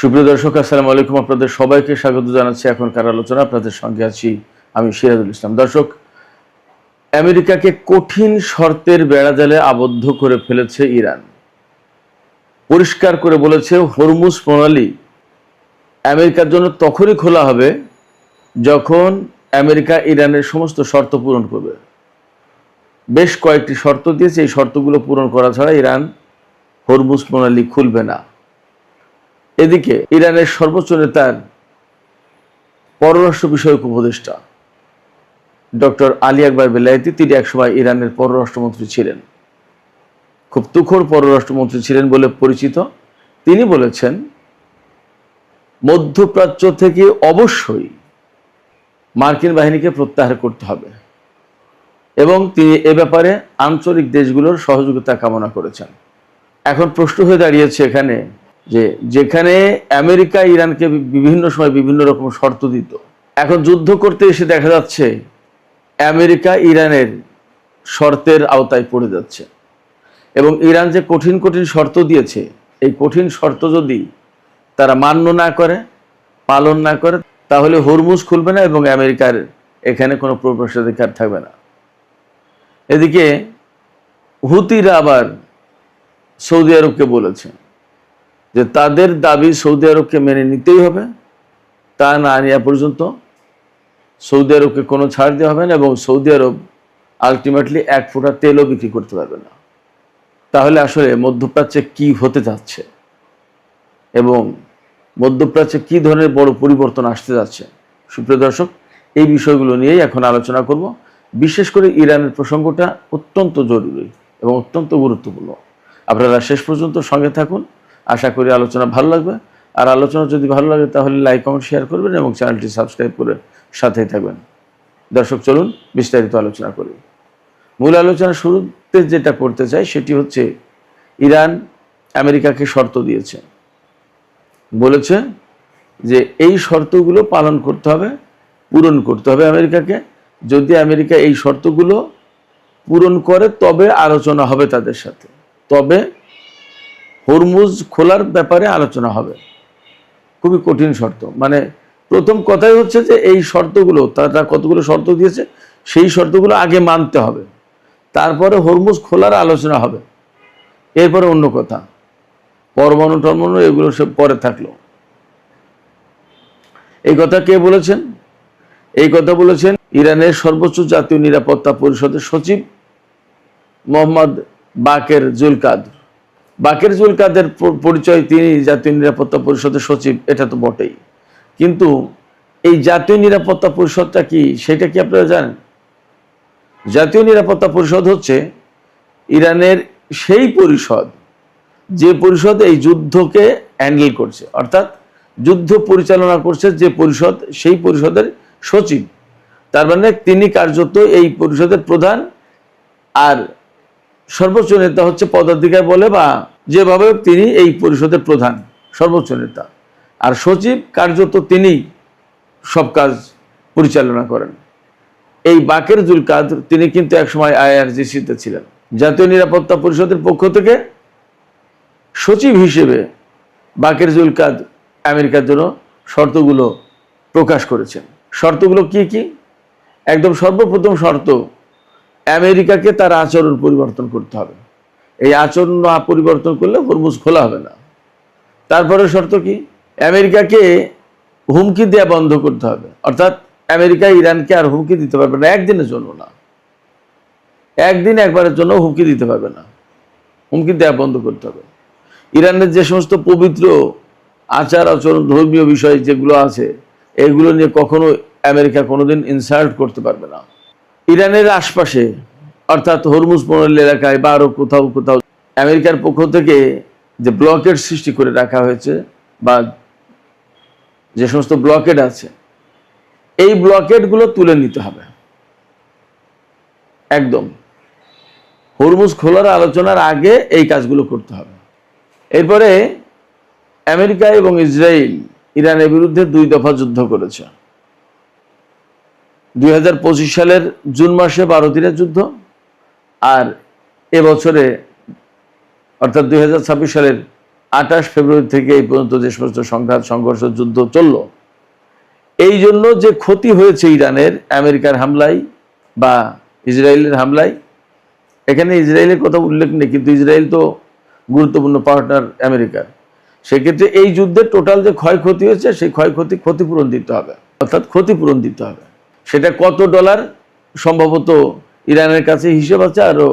সুপ্রিয় দর্শক, আসসালামু আলাইকুম। আপনাদের সবাইকে স্বাগত জানাচ্ছি এখনকার আলোচনা। আপনাদের সঙ্গে আছি আমি সিরাজুল ইসলাম। দর্শক, আমেরিকাকে কঠিন শর্তের বেড়াজালে আবদ্ধ করে ফেলেছে ইরান। পরিষ্কার করে বলেছে, হরমুজ প্রণালী আমেরিকার জন্য তখনই খোলা হবে যখন আমেরিকা ইরানের সমস্ত শর্ত পূরণ করবে। বেশ কয়েকটি শর্ত দিয়েছে, এই শর্তগুলো পূরণ করা ছাড়া ইরান হরমুজ প্রণালী খুলবে না। এদিকে ইরানের সর্বোচ্চ নেতার পররাষ্ট্র বিষয়ক উপদেষ্টা ডক্টর আলী আকবর বেলায়েতি, তিনি একসময় ইরানের পররাষ্ট্রমন্ত্রী ছিলেন, খুব তুখোড় পররাষ্ট্রমন্ত্রী ছিলেন বলে পরিচিত। তিনি বলেছেন, মধ্যপ্রাচ্য থেকে অবশ্যই মার্কিন বাহিনীকে প্রত্যাহার করতে হবে এবং তিনি এ ব্যাপারে আঞ্চলিক দেশগুলোর সহযোগিতা কামনা করেছেন। এখন প্রশ্ন হয়ে দাঁড়িয়েছে এখানে যে যেখানে আমেরিকা ইরানকে বিভিন্ন সময় বিভিন্ন রকম শর্ত দিত, এখন যুদ্ধ করতে এসে দেখা যাচ্ছে আমেরিকা ইরানের শর্তের আওতায় পড়ে যাচ্ছে এবং ইরান যে কঠিন কঠিন শর্ত দিয়েছে, এই কঠিন শর্ত যদি তারা মান্য না করে, পালন না করে, তাহলে হরমুজ খুলবে না এবং আমেরিকার এখানে কোনো প্রবেশাধিকার থাকবে না। এদিকে হুতিরা আবার সৌদি আরবকে বলেছে যে তাদের দাবি সৌদি আরবকে মেনে নিতেই হবে, তা না নেওয়া পর্যন্ত সৌদি আরবকে কোনো ছাড় দেওয়া হবে না এবং সৌদি আরব আলটিমেটলি এক ফোঁটা তেলও বিক্রি করতে পারবে না। তাহলে আসলে মধ্যপ্রাচ্যে কি হতে যাচ্ছে এবং মধ্যপ্রাচ্যে কি ধরনের বড় পরিবর্তন আসতে যাচ্ছে, সুপ্রিয় দর্শক, এই বিষয়গুলো নিয়েই এখন আলোচনা করব। বিশেষ করে ইরানের প্রসঙ্গটা অত্যন্ত জরুরি এবং অত্যন্ত গুরুত্বপূর্ণ। আপনারা শেষ পর্যন্ত সঙ্গে থাকুন, আশা করি আলোচনা ভালো লাগবে। আর আলোচনা যদি ভালো লাগে তাহলে লাইক, কমেন্ট, শেয়ার করবেন এবং চ্যানেলটি সাবস্ক্রাইব করে সাথেই থাকবেন। দর্শক, চলুন বিস্তারিত আলোচনা করি। মূল আলোচনা শুরুতে যেটা করতে চাই সেটি হচ্ছে, ইরান আমেরিকাকে শর্ত দিয়েছে, বলেছে যে এই শর্তগুলো পালন করতে হবে, পূরণ করতে হবে আমেরিকাকে। যদি আমেরিকা এই শর্তগুলো পূরণ করে তবে আলোচনা হবে তাদের সাথে, তবে হরমুজ খোলার ব্যাপারে আলোচনা হবে। খুবই কঠিন শর্ত, মানে প্রথম কথাই হচ্ছে যে এই শর্তগুলো, তারা কতগুলো শর্ত দিয়েছে, সেই শর্তগুলো আগে মানতে হবে, তারপরে হরমুজ খোলার আলোচনা হবে। এরপরে অন্য কথা, পরমাণু টরমাণু এগুলো সব পরে থাকলো। এই কথা কে বলেছেন? এই কথা বলেছেন ইরানের সর্বোচ্চ জাতীয় নিরাপত্তা পরিষদের সচিব মোহাম্মদ বাকের জুলকাদর। বাকের জুলকাদের পরিচয়, তিনি জাতীয় নিরাপত্তা পরিষদের সচিব, এটা তো বটেই, কিন্তু এই জাতীয় নিরাপত্তা পরিষদটা কি, সেটা কি আপনারা জানেন? জাতীয় নিরাপত্তা পরিষদ হচ্ছে ইরানের সেই পরিষদ যে পরিষদ এই যুদ্ধকে হ্যান্ডেল করছে, অর্থাৎ যুদ্ধ পরিচালনা করছে যে পরিষদ, সেই পরিষদের সচিব। তার মানে তিনি কার্যত এই পরিষদের প্রধান, আর সর্বোচ্চ নেতা হচ্ছে পদাধিকার বলে বা যেভাবে তিনি এই পরিষদের প্রধান, সর্বোচ্চ নেতা। আর সচিব কার্যত তিনি সব কাজ পরিচালনা করেন। এই বাকের জুলকাদর, তিনি কিন্তু একসময় আইআরজিসিতে ছিলেন। জাতীয় নিরাপত্তা পরিষদের পক্ষ থেকে সচিব হিসেবে বাকের জুলকাদর আমেরিকার জন্য শর্তগুলো প্রকাশ করেছেন। শর্তগুলো কি কি? একদম সর্বপ্রথম শর্ত, আমেরিকাকে তার আচরণ পরিবর্তন করতে হবে। এই আচরণ না পরিবর্তন করলে হরমুজ খোলা হবে না। তারপরে শর্ত কি? আমেরিকাকে হুমকি দেওয়া বন্ধ করতে হবে, অর্থাৎ আমেরিকা ইরানকে আর হুমকি দিতে পারবে না, একদিনের জন্য না, একদিন একবারের জন্য হুমকি দিতে পারবে না, হুমকি দেওয়া বন্ধ করতে হবে। ইরানের যে সমস্ত পবিত্র আচার আচরণ, ধর্মীয় বিষয় যেগুলো আছে, এগুলো নিয়ে কখনো আমেরিকা কোনোদিন ইনসাল্ট করতে পারবে না। ইরানের আশপাশে, অর্থাৎ হরমুজ প্রণালী এলাকায় বা আরও কোথাও কোথাও আমেরিকার পক্ষ থেকে যে ব্লকেড সৃষ্টি করে রাখা হয়েছে বা যে সমস্ত ব্লকেড আছে, এই ব্লকেডগুলো তুলে নিতে হবে। একদম হরমুজ খোলার আলোচনার আগে এই কাজগুলো করতে হবে। এরপরে আমেরিকা এবং ইসরায়েল ইরানের বিরুদ্ধে 2 দফা যুদ্ধ করেছে। 2025 সালের জুন মাসে 12 দিনের যুদ্ধ, আর এবছরে অর্থাৎ 2026 সালের 28 ফেব্রুয়ারি থেকে এই পর্যন্ত যে সমস্ত সংঘাত সংঘর্ষ যুদ্ধ চলল, এই জন্য যে ক্ষতি হয়েছে ইরানের আমেরিকার হামলায় বা ইসরায়েলের হামলায়, এখানে ইসরায়েলের কথা উল্লেখ নেই, কিন্তু ইসরায়েল তো গুরুত্বপূর্ণ পার্টনার আমেরিকার। সেক্ষেত্রে এই যুদ্ধের টোটাল যে ক্ষয়ক্ষতি হয়েছে সেই ক্ষতিপূরণ দিতে হবে, অর্থাৎ ক্ষতিপূরণ দিতে হবে। সেটা কত ডলার সম্ভবত ইরানের কাছে হিসেব আছে, আরও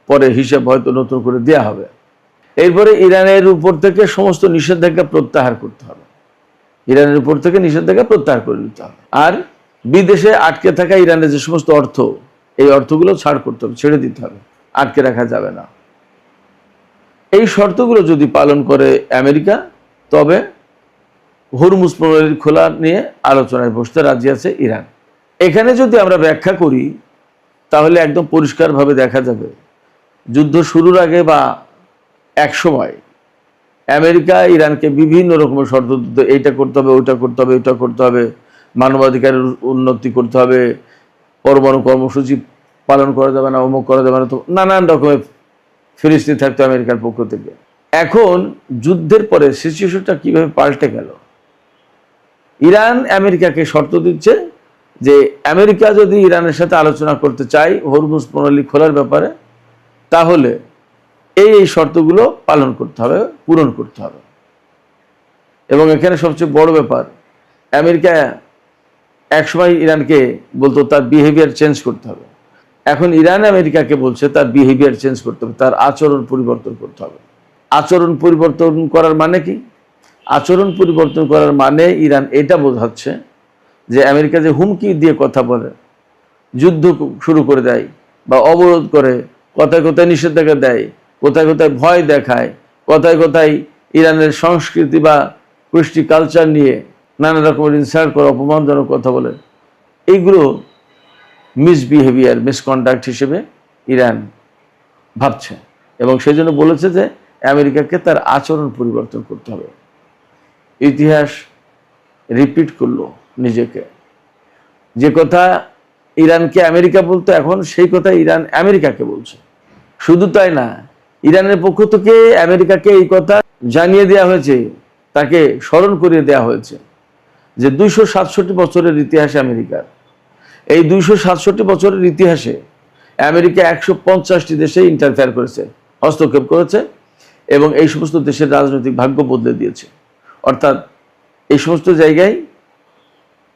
পরে হিসেব হয়তো নতুন করে দেওয়া হবে। এরপরে ইরানের উপর থেকে সমস্ত নিষেধাজ্ঞা প্রত্যাহার করতে হবে, ইরানের উপর থেকে নিষেধাজ্ঞা প্রত্যাহার করে নিতে হবে। আর বিদেশে আটকে থাকা ইরানের যে সমস্ত অর্থ, এই অর্থগুলো ছাড় করতে হবে, ছেড়ে দিতে হবে, আটকে রাখা যাবে না। এই শর্তগুলো যদি পালন করে আমেরিকা, তবে হরমুজ প্রণালীর খোলা নিয়ে আলোচনায় বসতে রাজি আছে ইরান। এখানে যদি আমরা ব্যাখ্যা করি তাহলে একদম পরিষ্কারভাবে দেখা যাবে, যুদ্ধ শুরুর আগে বা এক সময় আমেরিকা ইরানকে বিভিন্ন রকমের শর্ত দিত, এইটা করতে হবে, ওইটা করতে হবে, ওইটা করতে হবে, মানবাধিকারের উন্নতি করতে হবে, পরমাণু কর্মসূচি পালন করা যাবে না, অমুক করা যাবে না, তো নানান রকমের ফিরিস্তি থাকতো আমেরিকার পক্ষ থেকে। এখন যুদ্ধের পরে সিচুয়েশনটা কিভাবে পাল্টে গেল, ইরান আমেরিকাকে শর্ত দিচ্ছে যে আমেরিকা যদি ইরানের সাথে আলোচনা করতে চায় হরমুজ প্রণালী খোলার ব্যাপারে, তাহলে এই শর্তগুলো পালন করতে হবে, পূরণ করতে হবে। এবং এখানে সবচেয়ে বড় ব্যাপার, আমেরিকা একসময় ইরানকে বলতো তার বিহেভিয়ার চেঞ্জ করতে হবে, এখন ইরান আমেরিকাকে বলছে তার বিহেভিয়ার চেঞ্জ করতে হবে, তার আচরণ পরিবর্তন করতে হবে। আচরণ পরিবর্তন করার মানে কি? আচরণ পরিবর্তন করার মানে ইরান এটা বোঝাচ্ছে যে আমেরিকা যে হুমকি দিয়ে কথা বলে, যুদ্ধ শুরু করে দেয় বা অবরোধ করে, কোথায় কোথায় নিষেধাজ্ঞা দেয়, কোথায় কোথায় ভয় দেখায়, কোথায় কোথায় ইরানের সংস্কৃতি বা কৃষ্টি কালচার নিয়ে নানা রকমের ইনসাল্ট করে, অপমানজনক কথা বলে, এইগুলো মিসবিহেভিয়ার, মিসকন্ডাক্ট হিসেবে ইরান ভাবছে। এবং সেই জন্য বলেছে যে আমেরিকাকে তার আচরণ পরিবর্তন করতে হবে। ইতিহাস রিপিট করলো নিজেকে, যে কথা ইরানকে আমেরিকা বলতো, এখন সেই কথা ইরান আমেরিকাকে বলছে। শুধু তাই না, ইরানের পক্ষ থেকে আমেরিকাকে এই কথা জানিয়ে দেওয়া হয়েছে, তাকে স্মরণ করিয়ে দেওয়া হয়েছে যে 267 বছরের ইতিহাসে আমেরিকার, এই 267 বছরের ইতিহাসে আমেরিকা 150টি দেশে ইন্টারফেয়ার করেছে, হস্তক্ষেপ করেছে, এবং এই সমস্ত দেশের রাজনৈতিক ভাগ্য বদলে দিয়েছে। অর্থাৎ এই সমস্ত জায়গায়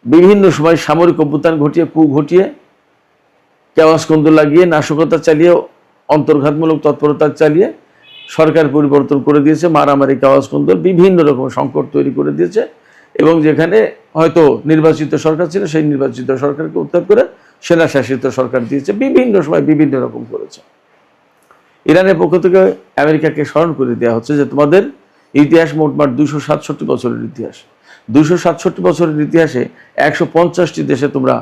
বিভিন্ন সময় সামরিক অভ্যুত্থান ঘটিয়ে, কূ ঘটিয়ে, কেওয়াসকন্দ লাগিয়ে, নাশকতা চালিয়ে, অন্তর্ঘাতমূলক তৎপরতা চালিয়ে সরকার পরিবর্তন করে দিয়েছে, মারামারি, কেওয়াসকন্দ, বিভিন্ন রকম সংকট তৈরি করে দিয়েছে। এবং যেখানে হয়তো নির্বাচিত সরকার ছিল, সেই নির্বাচিত সরকারকে উত্থান করে সেনা শাসিত সরকার দিয়েছে, বিভিন্ন সময় বিভিন্ন রকম করেছে। ইরানের পক্ষ থেকে আমেরিকাকে স্মরণ করে দেওয়া হচ্ছে যে তোমাদের ইতিহাস মোটমাট 267 বছরের ইতিহাস, 267 বছরের ইতিহাসে 150টি দেশে তোমরা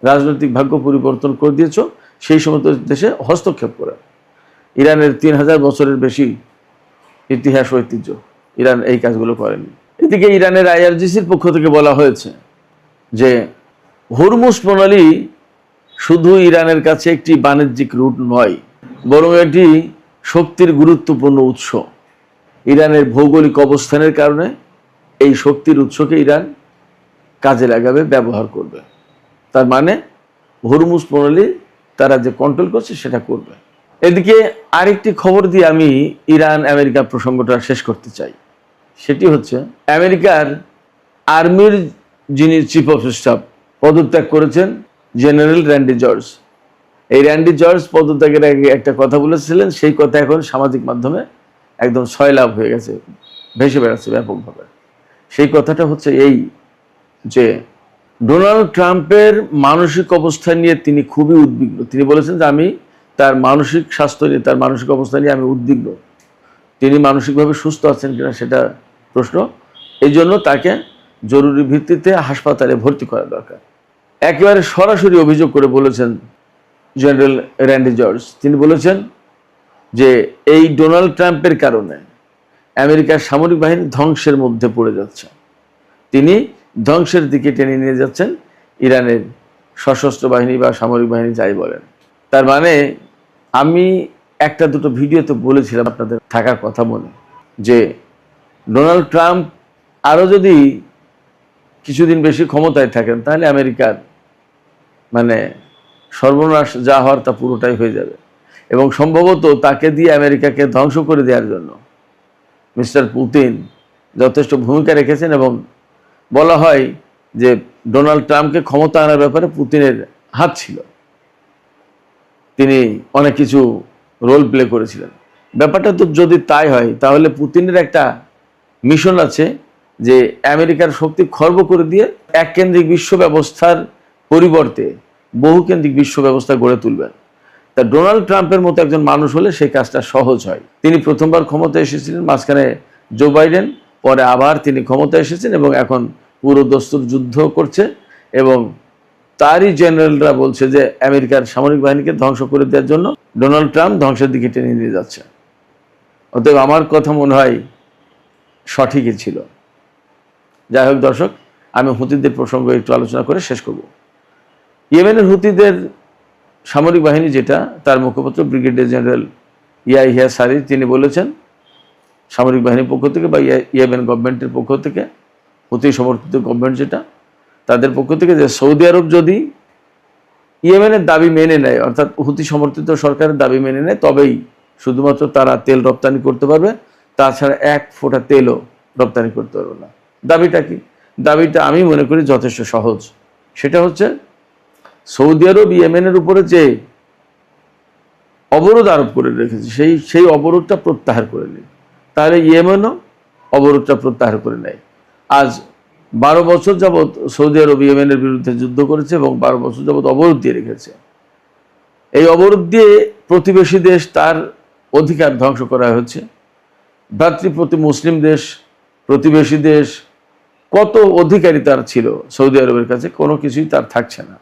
রাজনৈতিক ভাগ্য পরিবর্তন করে দিয়েছ, সেই সমস্ত দেশে হস্তক্ষেপ করে। ইরানের 3000 বছরের বেশি ইতিহাস ঐতিহ্য, ইরান এই কাজগুলো করেনি। এদিকে ইরানের আইআরজিসির পক্ষ থেকে বলা হয়েছে যে হরমুজ প্রণালী শুধু ইরানের কাছে একটি বাণিজ্যিক রুট নয়, বরং এটি শক্তির গুরুত্বপূর্ণ উৎস। ইরানের ভৌগোলিক অবস্থানের কারণে এই শক্তির উৎসকে ইরান কাজে লাগাবে, ব্যবহার করবে। তার মানে হরমুজ প্রণালী তারা যে কন্ট্রোল করছে সেটা করবে। এদিকে আরেকটি খবর দিয়ে আমি ইরান আমেরিকা প্রসঙ্গটা শেষ করতে চাই, সেটি হচ্ছে আমেরিকার আর্মির যিনি চিফ অফ স্টাফ পদত্যাগ করেছেন, জেনারেল র্যান্ডি জর্জ। এই র্যান্ডি জর্জ পদত্যাগের আগে একটা কথা বলেছিলেন, সেই কথা এখন সামাজিক মাধ্যমে একদম সয়লাভ হয়ে গেছে, ভেসে বেড়াচ্ছে ব্যাপকভাবে। সেই কথাটা হচ্ছে এই যে ডোনাল্ড ট্রাম্পের মানসিক অবস্থা নিয়ে তিনি খুবই উদ্বিগ্ন। তিনি বলেছেন যে আমি তার মানসিক স্বাস্থ্য নিয়ে, তার মানসিক অবস্থা নিয়ে আমি উদ্বিগ্ন। তিনি মানসিকভাবে সুস্থ আছেন কিনা সেটা প্রশ্ন। এই জন্য তাকে জরুরি ভিত্তিতে হাসপাতালে ভর্তি করা দরকার। একেবারে সরাসরি অভিযোগ করে বলেছেন জেনারেল র্যান্ডি জর্জ, তিনি বলেছেন যে এই ডোনাল্ড ট্রাম্পের কারণে আমেরিকার সামরিক বাহিনী ধ্বংসের মধ্যে পড়ে যাচ্ছে। তিনি ধ্বংসের দিকে টেনে নিয়ে যাচ্ছেন ইরানের সশস্ত্র বাহিনী বা সামরিক বাহিনী, যাই বলেন। তার মানে আমি একটা দুটো ভিডিওতে বলেছিলাম, আপনাদের থাকার কথা মনে, যে ডোনাল্ড ট্রাম্প আরও যদি কিছুদিন বেশি ক্ষমতায় থাকেন তাহলে আমেরিকার মানে সর্বনাশ যা হওয়ার তা পুরোটাই হয়ে যাবে, এবং সম্ভবত তাকে দিয়ে আমেরিকাকে ধ্বংস করে দেওয়ার জন্য মিস্টার পুতিন যথেষ্ট ভূমিকা রেখেছেন। এবং বলা হয় যে ডোনাল্ড ট্রাম্পকে ক্ষমতা আনার ব্যাপারে পুতিনের হাত ছিল, তিনি অনেক কিছু রোল প্লে করেছিলেন। ব্যাপারটা তো যদি তাই হয় তাহলে পুতিনের একটা মিশন আছে যে আমেরিকার শক্তি খর্ব করে দিয়ে এককেন্দ্রিক বিশ্ব ব্যবস্থার পরিবর্তে বহুকেন্দ্রিক বিশ্ব ব্যবস্থা গড়ে তুলবেন। তা ডোনাল্ড ট্রাম্পের মতো একজন মানুষ হলে সেই কাজটা সহজ হয়। তিনি প্রথমবার ক্ষমতায় এসেছিলেন, মাঝখানে জো বাইডেন, পরে আবার তিনি ক্ষমতায় এসেছেন এবং এখন পুরো দস্তুর যুদ্ধ করছে, এবং তারই জেনারেলরা বলছে যে আমেরিকার সামরিক বাহিনীকে ধ্বংস করে দেওয়ার জন্য ডোনাল্ড ট্রাম্প ধ্বংসের দিকে টেনে নিয়ে যাচ্ছে। অতএব আমার কথা মনে হয় সঠিকই ছিল। যাই হোক দর্শক, আমি হুতিদের প্রসঙ্গ একটু আলোচনা করে শেষ করব। ইয়েমেনের হুতিদের সামরিক বাহিনী যেটা, তার মুখপাত্র ব্রিগেডিয়ার জেনারেল ইয়াহিয়া সারি তিনি বলেছেন সামরিক বাহিনীর পক্ষ থেকে বা ইয়েমেন গভর্নমেন্টের পক্ষ থেকে, হুতি সমর্থিত গভর্নমেন্ট যেটা, তাদের পক্ষ থেকে, যে সৌদি আরব যদি ইয়েমেনের দাবি মেনে নেয়, অর্থাৎ হুতি সমর্থিত সরকারের দাবি মেনে নেয়, তবেই শুধুমাত্র তারা তেল রপ্তানি করতে পারবে, তাছাড়া এক ফোঁটা তেলও রপ্তানি করতে পারবে না। দাবিটা কি? দাবিটা আমি মনে করি যথেষ্ট সহজ। সেটা হচ্ছে সৌদি আরব ইয়েমেনের উপরে যে অবরোধ আরোপ করে রেখেছে সেই অবরোধটা প্রত্যাহার করে নেয়, তাহলে ইয়েমেনও অবরোধটা প্রত্যাহার করে নেয়। আজ 12 বছর যাবৎ সৌদি আরব ইয়েমেনের বিরুদ্ধে যুদ্ধ করেছে এবং 12 বছর যাবৎ অবরোধ দিয়ে রেখেছে। এই অবরোধ দিয়ে প্রতিবেশী দেশ তার অধিকার ধ্বংস করা হচ্ছে। ভ্রাতৃপ্রতি মুসলিম দেশ, প্রতিবেশী দেশ, কত অধিকারী তার ছিল সৌদি আরবের কাছে, কোনো কিছুই তার থাকছে না।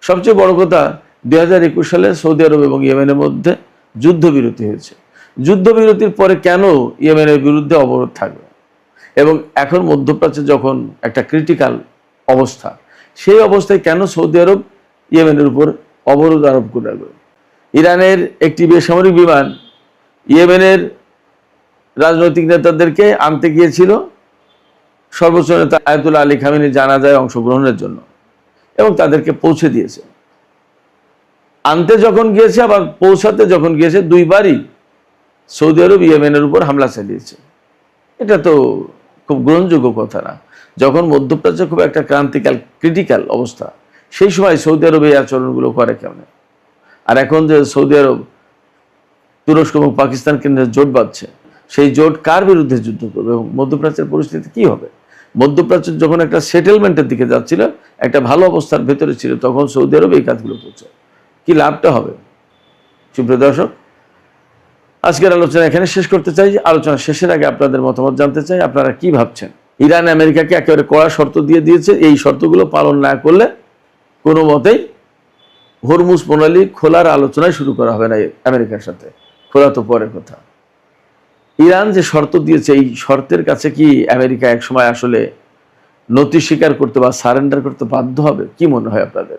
সবচেয়ে বড় কথা, 2021 সালে সৌদি আরব এবং ইয়েমেনের মধ্যে যুদ্ধবিরতি হয়েছে। যুদ্ধবিরতির পরে কেন ইয়েমেনের বিরুদ্ধে অবরোধ থাকবে? এবং এখন মধ্যপ্রাচ্যে যখন একটা ক্রিটিক্যাল অবস্থা, সেই অবস্থায় কেন সৌদি আরব ইয়েমেনের উপর অবরোধ আরোপ করে রাখবে? ইরানের একটি বেসামরিক বিমান ইয়েমেনের রাজনৈতিক নেতাদেরকে আনতে গিয়েছিল সর্বোচ্চ নেতা আয়াতুল্লাহ আলী খামেনি জানাজায় অংশগ্রহণের জন্য, এবং তাদেরকে পৌঁছে দিয়েছে। আনতে যখন গিয়েছে আবার পৌঁছাতে যখন গিয়েছে, দুইবারই সৌদি আরব ইয়েমেনের উপর হামলা চালিয়েছে। এটা তো খুব গ্রহণযোগ্য কথা না। যখন মধ্যপ্রাচ্যে খুব একটা ক্রিটিক্যাল অবস্থা, সেই সময় সৌদি আরব এই আচরণগুলো করে কেমন? আর এখন যে সৌদি আরব তুরস্ক এবং পাকিস্তান কেন্দ্রে জোট বাঁধছে, সেই জোট কার বিরুদ্ধে যুদ্ধ করবে এবং মধ্যপ্রাচ্যের পরিস্থিতি কি হবে? মধ্যপ্রাচ্য যখন একটা সেটেলমেন্টের দিকে যাচ্ছিল, একটা ভালো অবস্থার ভেতরে ছিল, তখন সৌদি আরব এই কাজগুলো করছে। কি লাভটা হবে? সুপ্রিয় দর্শক, আজকের আলোচনা এখানে শেষ করতে চাই। আলোচনা শেষের আগে আপনাদের মতামত জানতে চাই, আপনারা কি ভাবছেন? ইরান আমেরিকাকে একেবারে কড়া শর্ত দিয়ে দিয়েছে, এই শর্তগুলো পালন না করলে কোনো মতেই হরমুজ প্রণালী খোলার আলোচনায় শুরু করা হবে না আমেরিকার সাথে। খোলা তো পরের কথা। ইরান যে শর্ত দিয়েছে, এই শর্তের কাছে কি আমেরিকা একসময় আসলে নতি স্বীকার করতে বা সারেন্ডার করতে বাধ্য হবে? কি মনে হয় আপনাদের?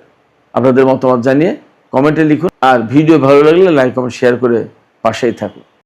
আপনাদের মতামত জানিয়ে কমেন্টে লিখুন, আর ভিডিও ভালো লাগলে লাইক কমেন্ট শেয়ার করে পাশেই থাকুন।